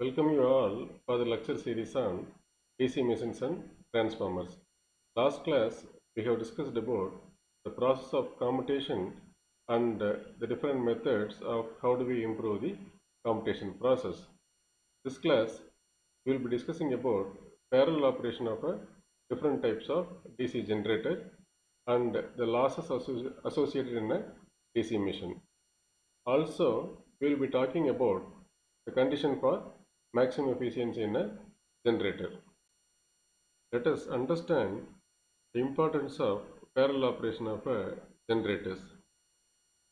Welcome you all for the lecture series on DC machines and transformers. Last class we have discussed about the process of commutation and the different methods of how do we improve the commutation process. This class we will be discussing about parallel operation of different types of DC generator and the losses associated in a DC machine. Also, we will be talking about the condition for maximum efficiency in a generator. Let us understand the importance of parallel operation of generators.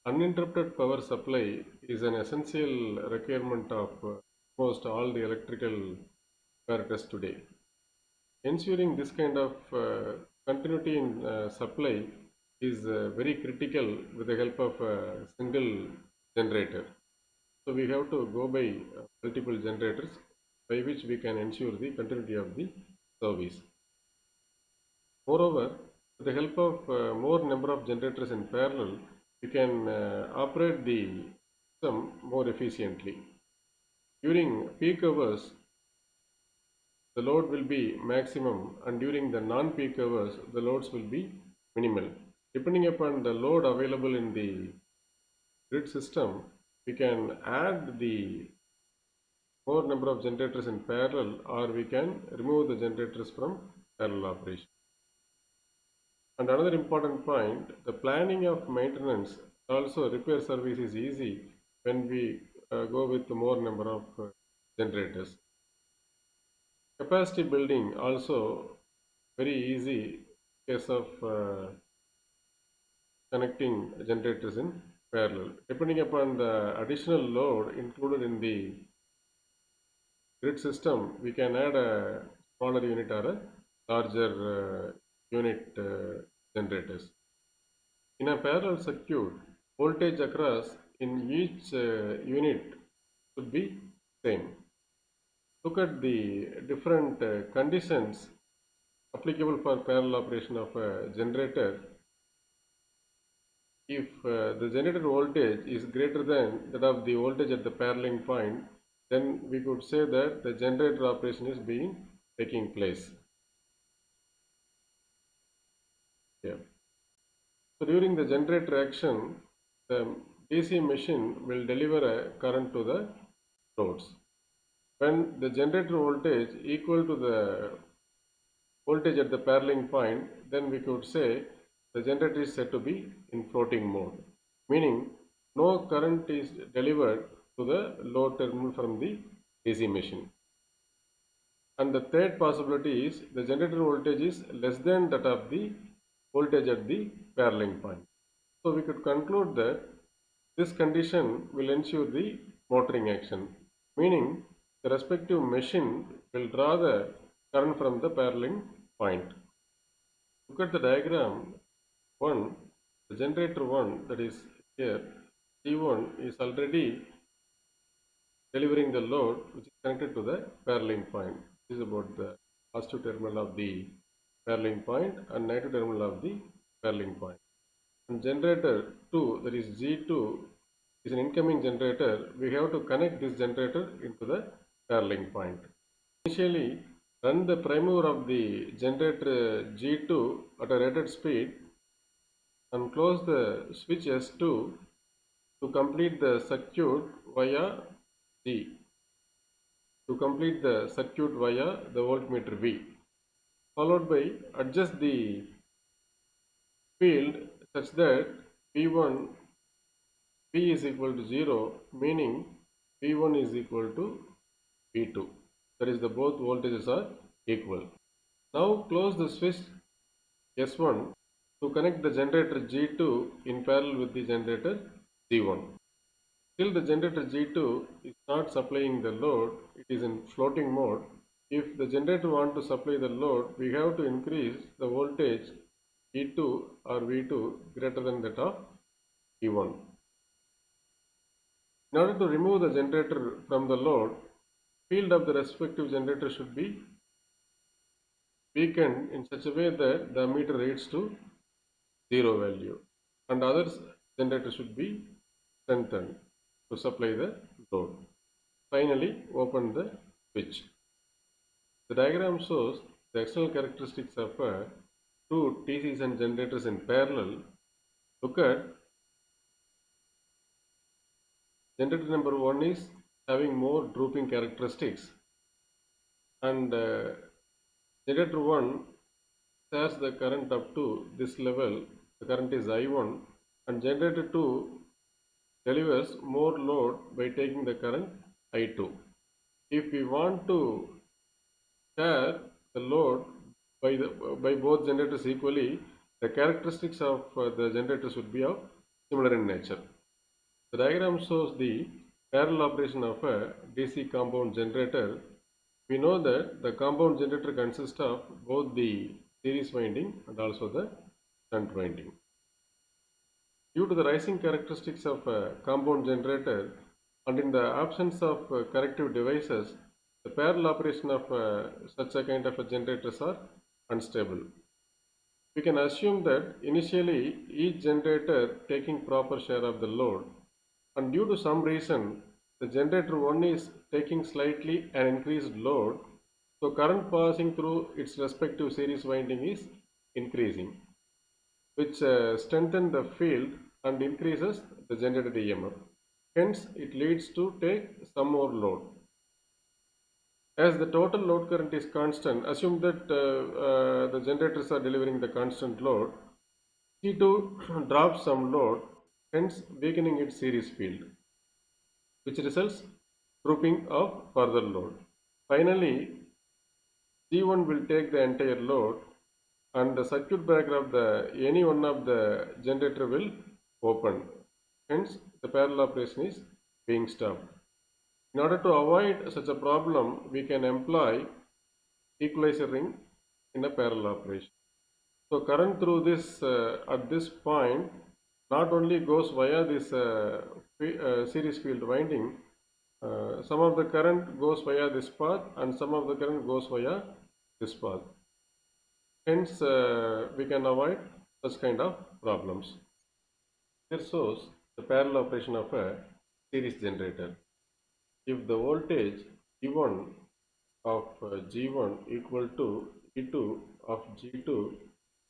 Uninterrupted power supply is an essential requirement of almost all the electrical apparatus today. Ensuring this kind of continuity in supply is very critical with the help of a single generator. So we have to go by multiple generators by which we can ensure the continuity of the service. Moreover, with the help of more number of generators in parallel, we can operate the system more efficiently. During peak hours, the load will be maximum, and during the non-peak hours, the loads will be minimal. Depending upon the load available in the grid system, we can add the more number of generators in parallel, or we can remove the generators from parallel operation. And another important point, the planning of maintenance, also repair service is easy when we go with more number of generators. Capacity building also very easy in case of connecting generators in parallel. Depending upon the additional load included in the grid system, we can add a smaller unit or a larger unit generators. In a parallel circuit, voltage across in each unit should be same. Look at the different conditions applicable for parallel operation of a generator. If the generator voltage is greater than that of the voltage at the paralleling point, then we could say that the generator operation is taking place. Yeah. So during the generator action, the DC machine will deliver a current to the loads. When the generator voltage equal to the voltage at the paralleling point, then we could say the generator is said to be in floating mode, meaning no current is delivered to the load terminal from the DC machine. And the third possibility is the generator voltage is less than that of the voltage at the paralleling point. So we could conclude that this condition will ensure the motoring action, meaning the respective machine will draw the current from the paralleling point. Look at the diagram 1, the generator 1, that is here, T1 is already delivering the load which is connected to the paralleling point. This is about the positive terminal of the paralleling point and negative terminal of the paralleling point. And generator 2, that is G2, is an incoming generator. We have to connect this generator into the paralleling point. Initially, run the prime mover of the generator G2 at a rated speed and close the switch S2 to complete the circuit via G. To complete the circuit via the voltmeter V, followed by adjust the field such that V1 V is equal to 0, meaning V1 is equal to V2. That is, the both voltages are equal. Now close the switch S1 to connect the generator G2 in parallel with the generator G1. Still the generator G2 is not supplying the load, it is in floating mode. If the generator wants to supply the load, we have to increase the voltage E2 or V2 greater than that of E1. In order to remove the generator from the load, field of the respective generator should be weakened in such a way that the ammeter reads to 0 value, and other generator should be strengthened to supply the load. finally open the switch. The diagram shows the external characteristics of two TCs and generators in parallel. Look at generator number 1 is having more drooping characteristics, and generator 1 shares the current up to this level. The current is I1, and generator 2 delivers more load by taking the current I2. If we want to share the load by both generators equally, the characteristics of the generators would be of similar in nature. The diagram shows the parallel operation of a DC compound generator. We know that the compound generator consists of both the series winding and also the shunt winding. Due to the rising characteristics of a compound generator and in the absence of corrective devices, the parallel operation of such a kind of a generators are unstable. We can assume that initially each generator taking proper share of the load, and due to some reason the generator 1 is taking slightly an increased load, so current passing through its respective series winding is increasing, which strengthens the field and increases the generated EMF. Hence, it leads to take some more load. As the total load current is constant, assume that the generators are delivering the constant load. C2 drops some load, hence weakening its series field, which results drooping of further load. Finally, G1 will take the entire load, and the circuit breaker of any one of the generator will open. Hence, the parallel operation is being stopped. In order to avoid such a problem, we can employ equalizer ring in a parallel operation. So current through this at this point not only goes via this series field winding, some of the current goes via this path and some of the current goes via this path. Hence, we can avoid such kind of problems. Here shows the parallel operation of a series generator. If the voltage E1 of G1 equal to E2 of G2,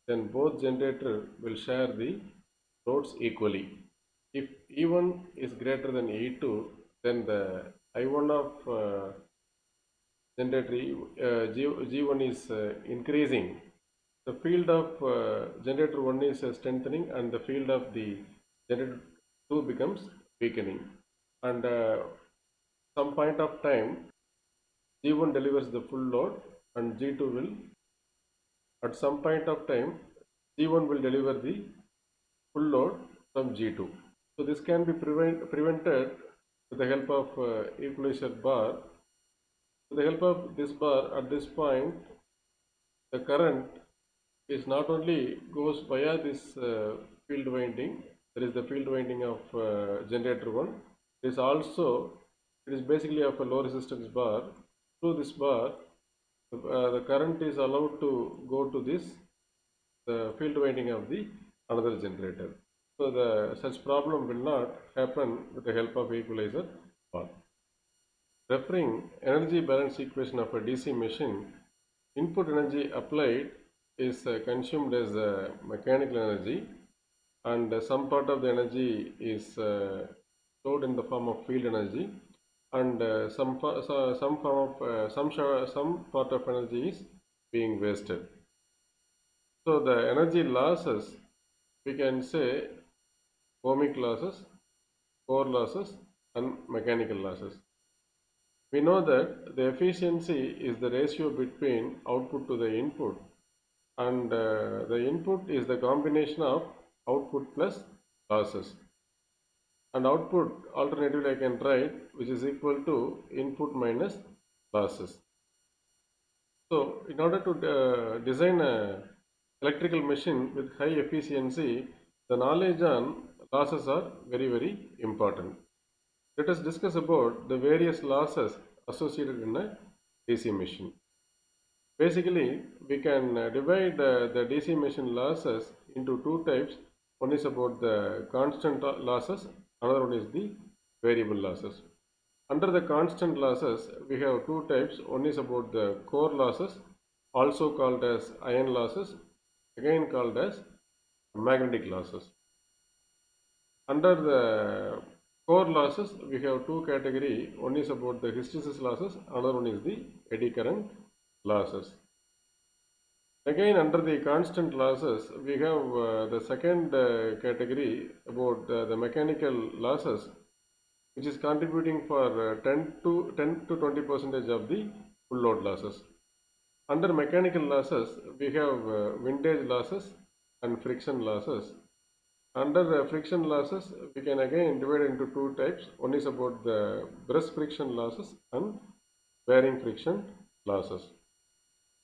then both generator will share the loads equally. If E1 is greater than E2, then the I1 of generator G1 is increasing. The field of generator 1 is strengthening and the field of the generator 2 becomes weakening. And some point of time G1 delivers the full load and G2 will, at some point of time, G1 will deliver the full load from G2. So this can be prevented with the help of equalizer bar. With the help of this bar, at this point, the current is not only goes via this field winding, there is the field winding of generator 1. It is basically of a low resistance bar. Through this bar, the current is allowed to go to this the field winding of the another generator. So the such problem will not happen with the help of equalizer bar. Referring energy balance equation of a DC machine, input energy applied is consumed as mechanical energy, and some part of the energy is stored in the form of field energy, and some part of energy is being wasted. So the energy losses, we can say ohmic losses, core losses, and mechanical losses. We know that the efficiency is the ratio between output to the input, and the input is the combination of output plus losses, and output alternatively I can write which is equal to input minus losses. So in order to design a electrical machine with high efficiency, the knowledge on losses are very important. Let us discuss about the various losses associated in a DC machine. Basically, we can divide the DC machine losses into two types. One is about the constant losses, another one is the variable losses. Under the constant losses, we have two types. One is about the core losses, also called as iron losses, again called as magnetic losses. Under the core losses, we have two categories. One is about the hysteresis losses, another one is the eddy current losses. Again, under the constant losses, we have the second category about the mechanical losses, which is contributing for 10 to 20% of the full load losses. Under mechanical losses, we have windage losses and friction losses. Under friction losses, we can again divide into two types. One is about the brush friction losses and bearing friction losses.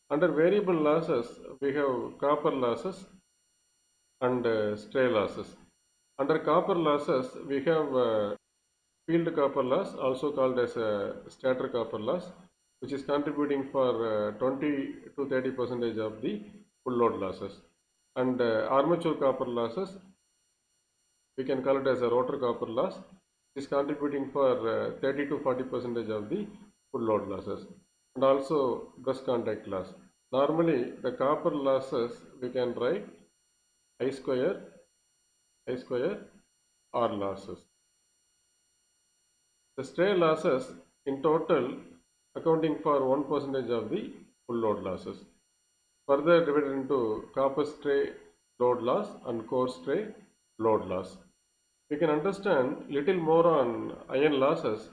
Under variable losses, we have copper losses and stray losses. Under copper losses, we have field copper loss, also called as stator copper loss, which is contributing for 20 to 30% of the full load losses. And armature copper losses, we can call it as a rotor copper loss, is contributing for 30 to 40% of the full load losses. And also brush contact loss. Normally, the copper losses we can write I square R losses. The stray losses in total accounting for 1% of the full load losses. Further divided into copper stray load loss and core stray load loss. We can understand little more on iron losses.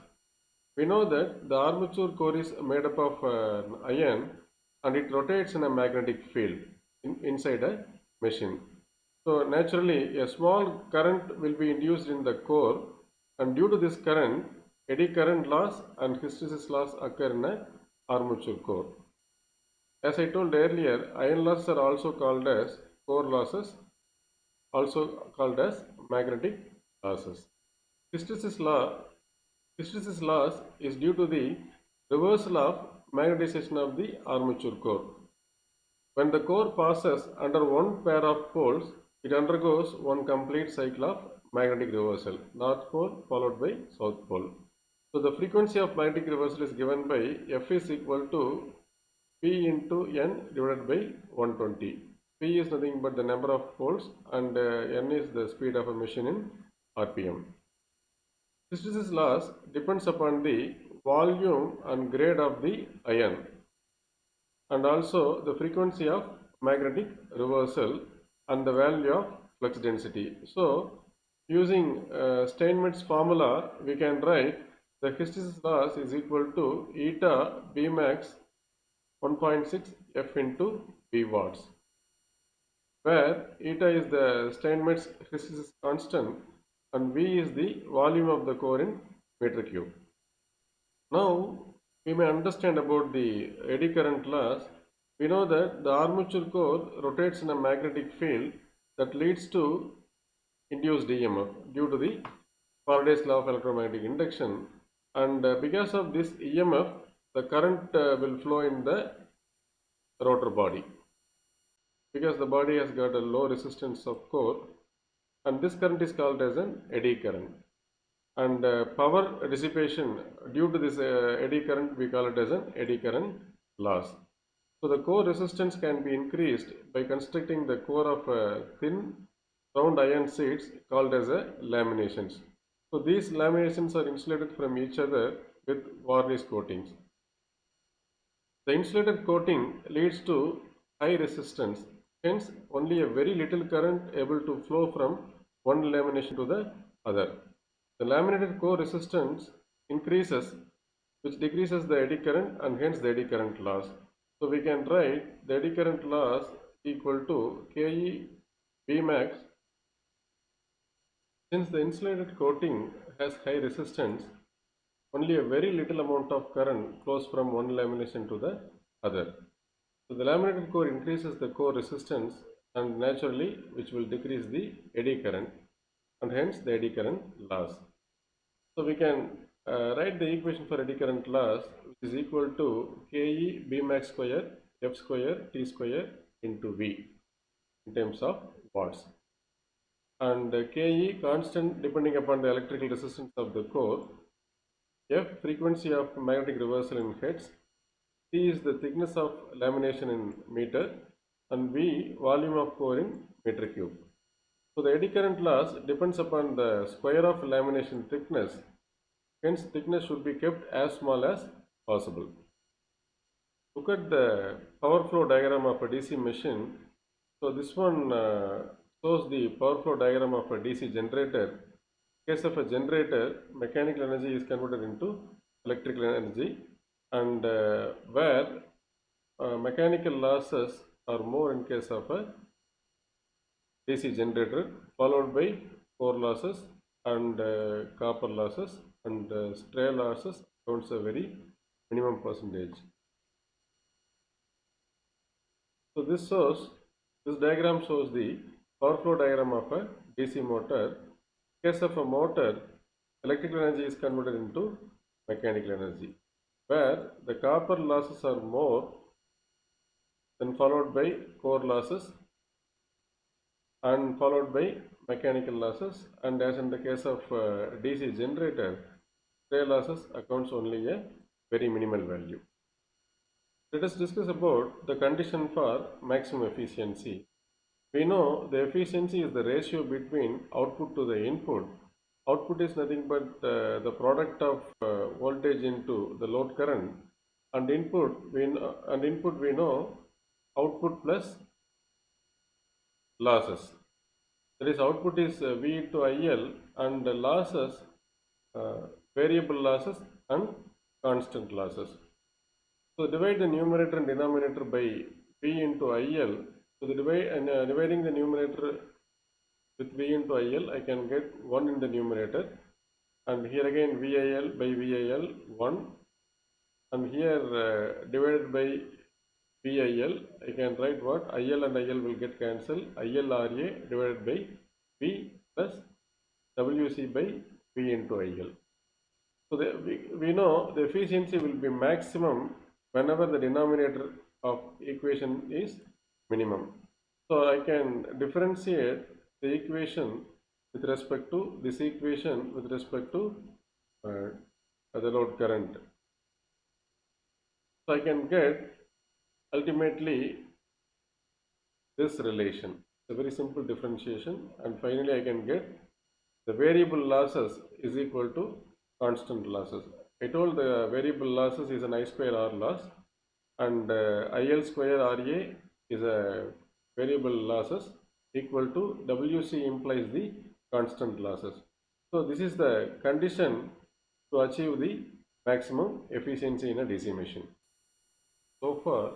We know that the armature core is made up of iron and it rotates in a magnetic field inside a machine. So naturally a small current will be induced in the core, and due to this current, eddy current loss and hysteresis loss occur in a armature core. As I told earlier, iron losses are also called as core losses, also called as magnetic losses. Hysteresis loss is due to the reversal of magnetization of the armature core. When the core passes under one pair of poles, it undergoes one complete cycle of magnetic reversal, north pole followed by south pole. So the frequency of magnetic reversal is given by F is equal to P into N divided by 120. P is nothing but the number of poles and N is the speed of a machine in RPM. Hysteresis loss depends upon the volume and grade of the iron and also the frequency of magnetic reversal and the value of flux density. So using Steinmetz formula, we can write the hysteresis loss is equal to eta B max 1.6 F into V watts, where eta is the Steinmetz hysteresis constant and V is the volume of the core in meter cube. Now we may understand about the eddy current loss. We know that the armature core rotates in a magnetic field that leads to induced EMF due to the Faraday's law of electromagnetic induction, and because of this EMF, the current will flow in the rotor body because the body has got a low resistance of core, and this current is called as an eddy current. And power dissipation due to this eddy current, we call it as an eddy current loss. So the core resistance can be increased by constructing the core of thin round iron sheets called as laminations. So these laminations are insulated from each other with varnish coatings. The insulated coating leads to high resistance, hence only a very little current able to flow from one lamination to the other. The laminated core resistance increases, which decreases the eddy current and hence the eddy current loss. So we can write the eddy current loss equal to Ke B max. Since the insulated coating has high resistance, only a very little amount of current flows from one lamination to the other. So the laminated core increases the core resistance and naturally which will decrease the eddy current and hence the eddy current loss. So we can write the equation for eddy current loss, which is equal to Ke B max square F square T square into V in terms of watts, and Ke constant depending upon the electrical resistance of the core, F, frequency of magnetic reversal in hertz. C is the thickness of lamination in meter, and V, volume of core in meter cube. So the eddy current loss depends upon the square of lamination thickness. Hence, thickness should be kept as small as possible. Look at the power flow diagram of a DC machine. So this one shows the power flow diagram of a DC generator. In case of a generator, mechanical energy is converted into electrical energy, and where mechanical losses are more in case of a DC generator, followed by core losses and copper losses, and stray losses counts a very minimum percentage. So this diagram shows the power flow diagram of a DC motor. In case of a motor, electrical energy is converted into mechanical energy, where the copper losses are more, then followed by core losses and followed by mechanical losses, and as in the case of DC generator, stray losses accounts only a very minimal value. Let us discuss about the condition for maximum efficiency. We know the efficiency is the ratio between output to the input. Output is nothing but the product of voltage into the load current, and input we know output plus losses. That is, output is V into IL, and the losses variable losses and constant losses. So divide the numerator and denominator by V into IL. So dividing the numerator with V into IL, I can get 1 in the numerator, and here again VIL by VIL 1, and here divided by VIL, I can write what? IL and IL will get cancelled. ILRA divided by V plus WC by V into IL. So we know the efficiency will be maximum whenever the denominator of equation is minimum. So I can differentiate the equation with respect to this equation with respect to the load current. So I can get ultimately this relation. It's a very simple differentiation, and finally I can get the variable losses is equal to constant losses. I told the variable losses is an I square R loss, and IL square RA is a variable losses equal to WC implies the constant losses. So this is the condition to achieve the maximum efficiency in a DC machine. So far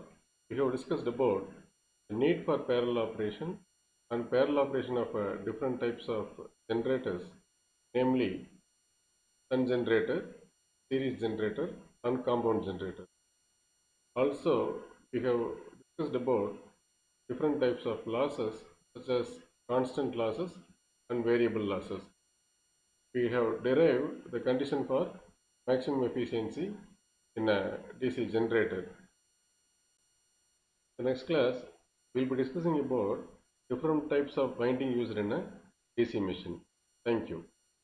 we have discussed about the need for parallel operation and parallel operation of different types of generators, namely shunt generator, series generator, and compound generator. Also, we have discussed about different types of losses such as constant losses and variable losses. We have derived the condition for maximum efficiency in a DC generator. The next class we will be discussing about different types of winding used in a DC machine. Thank you.